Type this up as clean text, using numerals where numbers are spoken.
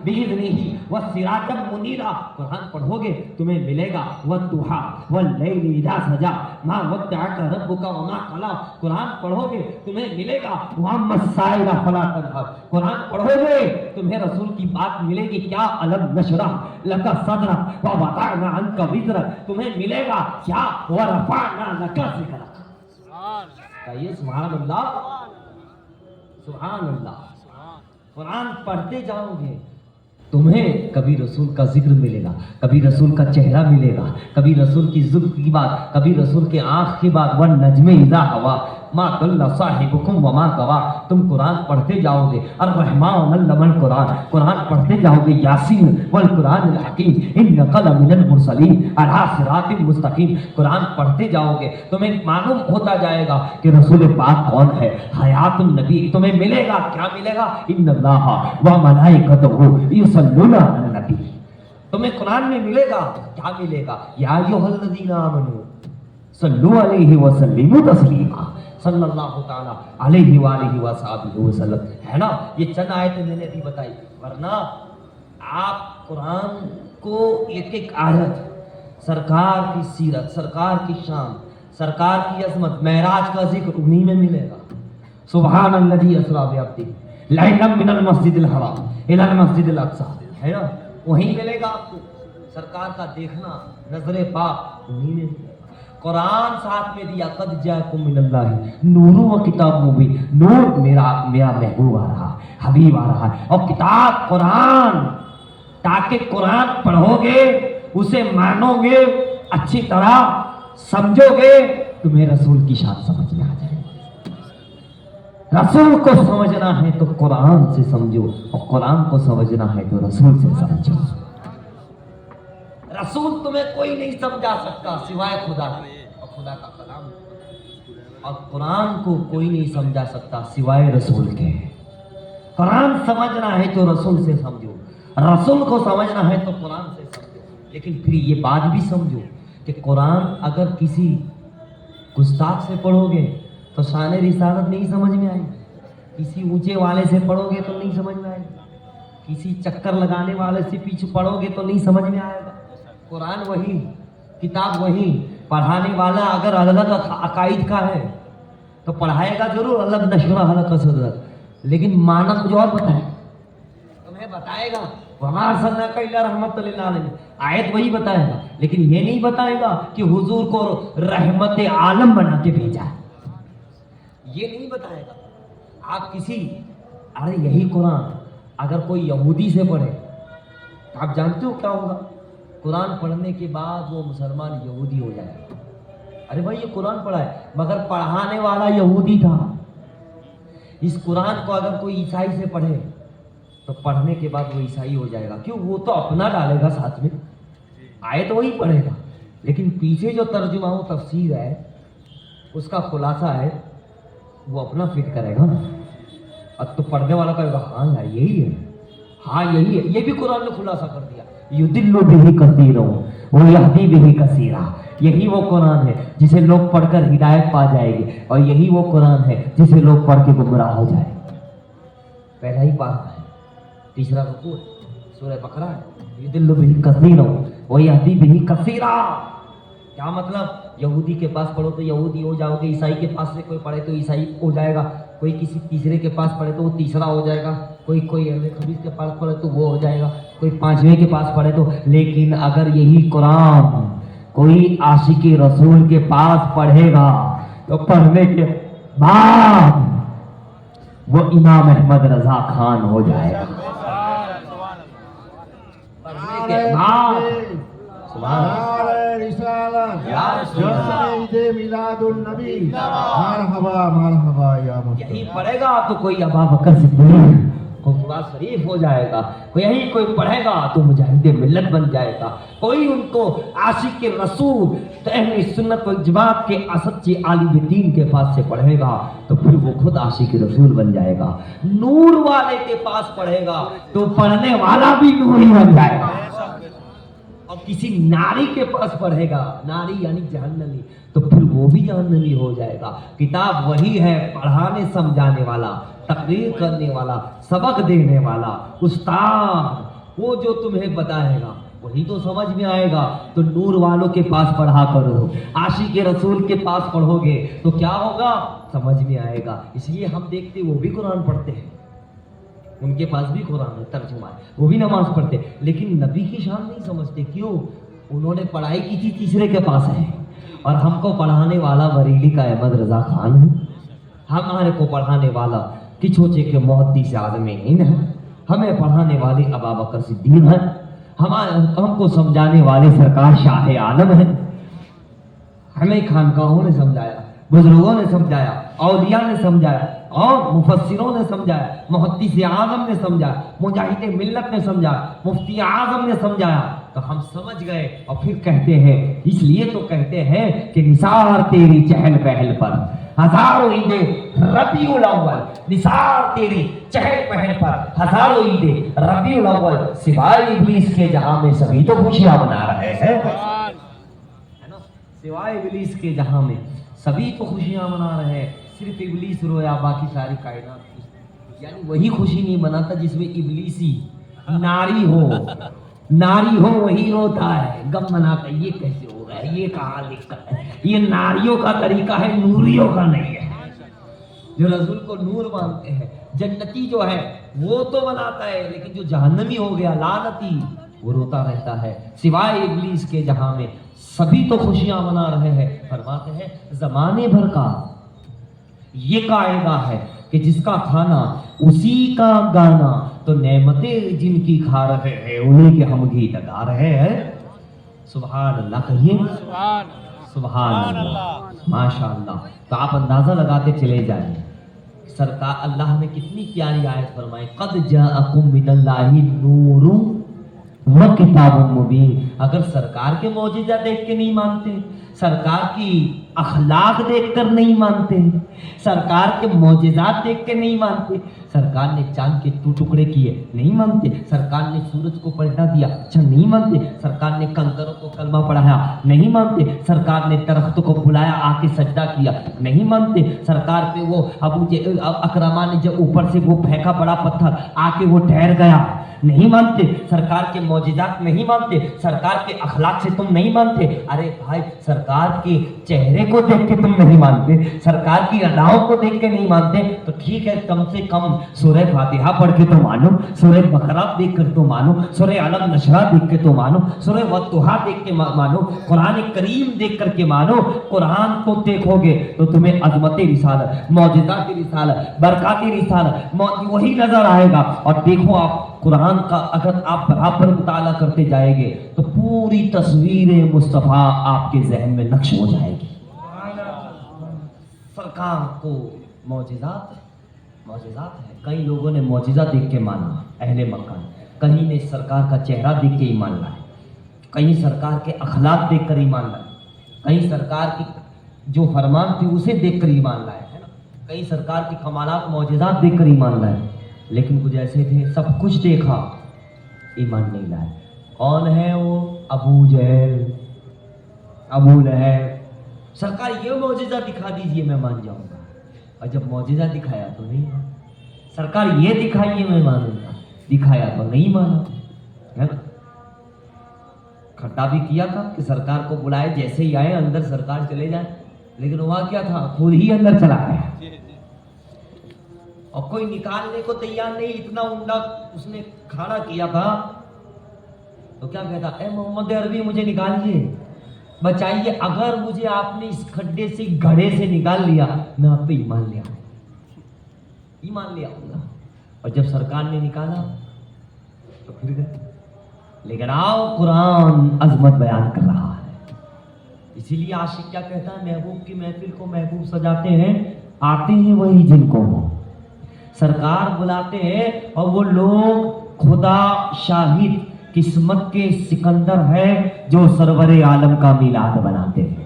बिइज़्निही वस्सिराजम मुनीरा। कुरान पढ़ोगे तुम्हें मिलेगा वद्दुहा वल्लैलि इज़ा सजा मा वद्दअका रब्बुका वमा क़ला। कुरान पढ़ोगे तुम्हें मिलेगा वअम्मस साइला फला तनहर। कुरान पढ़ोगे तुम्हें रसूल की बात मिलेगी क्या अलम नशरह लका सदरक व वदअना अन्का विज़रक। तुम्हें मिलेगा क्या व रफ़अना लका ज़िक्रक। कहिए सुभान अल्लाह सुभान अल्लाह। कुरान पढ़ते जाओगे तुम्हें कभी रसूल का जिक्र मिलेगा, कभी रसूल का चेहरा मिलेगा, कभी रसूल की जुल्फ की बात, कभी रसूल के आँख की बात। वन नजमे इज़ा हवा मा दल्ला साहिबुकुम व मा गवा। तुम कुरान पढ़ते जाओगे अर्रहमान अल्लमल कुरान। कुरान पढ़ते जाओगे यासीन वल कुरानिल हकीम इन्नका लमिनल मुरसलीन अला सिरातिल मुस्तकीम। कुरान पढ़ते जाओगे तुम्हें मालूम होता जाएगा कि रसूल पाक कौन है, हयातुन नबी। तुम्हें मिलेगा क्या मिलेगा इन्नल्लाह व मलाइकतहु युसल्लूना अलन नबी। तुम्हें कुरान में मिलेगा क्या मिलेगा या अय्युहल्लज़ीना आमनू सल्लु अलैहि व सल्लिमू तस्लीमा सल्लल्लाहु ताला अलैहि व आलिहि व सहाबिहि वसल्लम। है ना, ये चंद आयतें मैंने अभी बताई, वरना आप कुरान को एक एक आयत, सरकार की सीरत, सरकार की शान, सरकार की अजमत, मेराज का जिक्र उन्हीं में मिलेगा। सुब्हानल्लज़ी अस्रा बिअब्दिही लैलन मिनल मस्जिदिल हराम इलल मस्जिदिल अक़सा। है ना, वहीं मिलेगा आपको। सरकार का देखना, नजरे पाक उन्हीं में मिलेगा। कुरान साथ में दिया कद जाकुम मिनल्लाहि नूरु व किताब मुबीन। नूर मेरा महबूब आ रहा, हबीब आ रहा है, और किताब कुरान। ताकि कुरान पढ़ोगे, उसे मानोगे, अच्छी तरह समझोगे, तुम्हें रसूल की शान समझ में आ जाएगी। रसूल को समझना है तो कुरान से समझो, और कुरान को समझना है तो रसूल से समझो। रसूल तुम्हें कोई नहीं समझा सकता सिवाय खुदा के और खुदा का कलाम, और कुरान को कोई नहीं समझा सकता सिवाय रसूल के। कुरान समझना है तो रसूल से समझो, रसूल को समझना है तो कुरान से समझो। लेकिन फिर ये बात भी समझो कि कुरान अगर किसी गुस्ताख से पढ़ोगे तो शान रिसालत नहीं समझ में आएगी, किसी ऊंचे वाले से पढ़ोगे तो नहीं समझ में आएगी, किसी चक्कर लगाने वाले से पीछे पढ़ोगे तो नहीं समझ में आएगा। कुरान वही, किताब वही, पढ़ाने वाला अगर अलग अकाइद का है तो पढ़ाएगा जरूर अलग नशरा अलग कसरत, लेकिन माना कुछ और बताएगा, तुम्हें बताएगा वमा अर्सलनाका इल्ला रहमतल लिल आलमीन। आयत वही बताएगा, लेकिन ये नहीं बताएगा कि हुजूर को रहमत आलम बना के भेजा है, ये नहीं बताएगा। आप किसी, अरे यही कुरान अगर कोई यहूदी से पढ़े तो आप जानते हो क्या होगा? कुरान पढ़ने के बाद वो मुसलमान यहूदी हो जाएगा। अरे भाई ये कुरान पढ़ा है, मगर पढ़ाने वाला यहूदी था। इस कुरान को अगर कोई ईसाई से पढ़े तो पढ़ने के बाद वो ईसाई हो जाएगा। क्यों? वो तो अपना डालेगा साथ में, आए तो वही पढ़ेगा, लेकिन पीछे जो तर्जुमा हो तफसीर है, उसका खुलासा है, वो अपना फिट करेगा ना। अब तो पढ़ने वाला कहेगा हाँ यार यही है, हाँ यही है। ये भी कुरान ने खुलासा कर दिया, युदिल्लु बिही कसीरा व यहदी बिही कसीरा। यही वो कुरान है जिसे लोग पढ़कर हिदायत पा जाएंगे, और यही वो कुरान है जिसे लोग पढ़ के गुमराह हो जाएंगे। पहला ही पारा है, तीसरा रुकू है, सूरह बकरा है, युदिल्लु बिही कसीरा व यहदी बिही कसीरा। क्या मतलब? यहूदी के पास पढ़ो तो यहूदी हो जाओगे, ईसाई के पास से कोई पढ़े तो ईसाई हो जाएगा, कोई किसी तीसरे के पास पढ़े तो वो तीसरा हो जाएगा, कोई अहले हदीस के पास पढ़े तो वो हो जाएगा, कोई पांचवें के पास पढ़े तो। लेकिन अगर यही कुरान कोई आशिकी रसूल के पास पढ़ेगा तो पढ़ने के बाद वो इमाम अहमद रजा खान हो जाएगा। पढ़ने के बाद यही पढ़ेगा तो कोई अबू बकर सिद्दीक खुतबा शरीफ हो जाएगा, यही कोई पढ़ेगा तो मुजाहिद मिल्लत बन जाएगा, कोई उनको आशिक के रसूल अहले सुन्नत वल जमात के सच्चे आलिम दीन के पास से पढ़ेगा तो फिर वो खुद आशिक रसूल बन जाएगा। नूर वाले के पास पढ़ेगा तो पढ़ने वाला भी नूरी बन जाएगा। और किसी नारी के पास पढ़ेगा, नारी यानी जहन्नमी, तो फिर वो भी जहन्नमी हो जाएगा। किताब वही है, पढ़ाने समझाने वाला, تقریر کرنے والا، سبق دینے والا، استاد، وہ جو تمہیں بتائے گا وہی تو سمجھ میں آئے گا. تو نور والوں کے پاس پڑھا کرو، عاشق رسول کے پاس پڑھو گے تو کیا ہوگا؟ سمجھ میں آئے گا. اس لیے ہم دیکھتے وہ بھی قرآن پڑھتے ہیں، ان کے پاس بھی قرآن ہے، ترجمہ ہے، وہ بھی نماز پڑھتے، لیکن نبی کی شان نہیں سمجھتے. کیوں؟ انہوں نے پڑھائی کی تھی تیسرے کے پاس ہے، اور ہم کو پڑھانے والا بریلی کا احمد رضا خان ہے، ہمارے کو پڑھانے والا کچھوچے کے محدث اعظمین ہے، ہمیں پڑھانے والے ابابکر صدیق ہیں، ہم کو سمجھانے والے سرکار شاہ عالم ہیں. ہمیں خانقاہوں نے سمجھایا، بزرگوں نے سمجھایا، اولیاء نے سمجھایا، اور مفسروں نے سمجھایا، محدث اعظم نے سمجھایا، مجاہد ملت نے سمجھایا، مفتی اعظم نے سمجھایا، تو ہم سمجھ گئے. اور پھر کہتے ہیں، اس لیے تو کہتے ہیں کہ نثار تیری چہل پہل پر ہزاروں عیدیں ربیع الاول، نثار تیری چہل پہل پر ہزاروں عیدیں ربیع الاول، سوائے ابلیس کے جہاں میں سبھی تو خوشیاں منا رہے ہیں، سوائے ابلیس کے جہاں میں سبھی تو خوشیاں منا رہے ہیں. صرف ابلیس رویا، باقی ساری کائنات، یعنی وہی خوشی نہیں مناتا جس میں ابلیسی ناری ہو وہی روتا ہے، غم مناتا ہے. یہ کیسے ہو رہا ہے، یہ کہاں لکھا ہے؟ یہ ناریوں کا طریقہ ہے، نوریوں کا نہیں ہے. جو رسول کو نور مانتے ہیں، جنتی جو ہے وہ تو مناتا ہے، لیکن جو جہنمی ہو گیا لعنتی وہ روتا رہتا ہے. سوائے ابلیس کے جہاں میں سبھی تو خوشیاں منا رہے ہیں. فرماتے ہیں زمانے بھر کا یہ قاعدہ ہے کہ جس کا کھانا اسی کا گانا، تو نعمتیں جن کی کھا رہے ہیں انہیں کے ہم گیت گا رہے ہیں. سبحان اللہ کہیے، سبحان اللہ، ماشاء اللہ. تو آپ اندازہ لگاتے چلے جائیں، سرکار اللہ نے کتنی پیاری آیت فرمائی، قد جاءکم من اللہ نور و کتاب مبین. اگر سرکار کے معجزہ دیکھ کے نہیں مانتے، سرکار کی اخلاق دیکھ کر نہیں مانتے، سرکار کے معجزات دیکھ کے نہیں مانتے، سرکار نے چاند کے ٹکڑے کیے نہیں مانتے، سرکار نے سورج کو پلٹا دیا اچھا نہیں مانتے، سرکار نے کنکروں کو کلمہ پڑھایا نہیں مانتے، سرکار نے درختوں کو بلایا آ کے سجدہ کیا نہیں مانتے، سرکار پہ وہ اکرما نے جب اوپر سے وہ پھینکا بڑا پتھر آ کے وہ ٹھہر گیا نہیں مانتے، سرکار کے معجزات نہیں مانتے، سرکار کے اخلاق سے تم نہیں مانتے. ارے بھائی، سرکار کے چہرے کو دیکھ کے تم نہیں مانتے، سرکار کی اداؤں کو دیکھ کے نہیں مانتے، تو ٹھیک ہے کم سے کم سورہ فاتحہ پڑھ کے تو مانو، سورہ بقرہ دیکھ کر تو مانو، سورہ علم نشرہ دیکھ کے تو مانو، سورہ والضحیٰ دیکھ کے مانو، قرآن کریم دیکھ کر کے مانو. قرآن کو دیکھو گے تو تمہیں عظمت رسالت، معجزات رسالت، برکات رسالت وہی نظر آئے گا. اور دیکھو آپ قرآن کا اگر آپ برابر مطالعہ کرتے جائیں گے تو پوری تصویر مصطفیٰ آپ کے ذہن میں نقش ہو جائے گی. سرکار کو معجزات ہے. کئی لوگوں نے معجزہ دیکھ کے مانا اہل مکہ، کہیں نے سرکار کا چہرہ دیکھ کے ایمان لائے، کہیں سرکار کے اخلاق دیکھ کر ایمان لائے، کہیں سرکار کی جو فرمان تھی اسے دیکھ کر ایمان لائے، ہے نا، کہیں سرکار کی کمالات معجزات دیکھ کر ایمان لائے. لیکن کچھ ایسے تھے سب کچھ دیکھا ایمان نہیں لائے. کون ہے وہ؟ ابو جہل، ابو لہب. سرکار یہ معجزہ دکھا دیجئے میں مان جاؤں گا، اور جب معجزہ دکھایا تو نہیں مانا. سرکار یہ دکھائیے میں مانوں گا، دکھایا تو نہیں مانا، ہے نا. کھٹا بھی کیا تھا کہ سرکار کو بلائے جیسے ہی آئے اندر سرکار چلے جائیں، لیکن وہاں کیا تھا، خود ہی اندر چلا گیا اور کوئی نکالنے کو تیار نہیں. اتنا عمدہ اس نے کھڑا کیا تھا تو کیا کہتا، اے محمد عربی مجھے نکالیے، بچائیے، اگر مجھے آپ نے اس کھڈے سے گڑھے سے نکال لیا میں آپ پہ ایمان لے آؤں گا. اور جب سرکار نے نکالا تو پھر گئے. لیکن آؤ قرآن عظمت بیان کر رہا ہے. اسی لیے عاشق کیا کہتا ہے، محبوب کی محفل کو محبوب سجاتے ہیں، آتے ہیں وہی جن کو وہ سرکار بلاتے ہیں. اور وہ لوگ خدا شاہد قسمت کے سکندر ہے جو سرور عالم کا میلاد بناتے ہیں.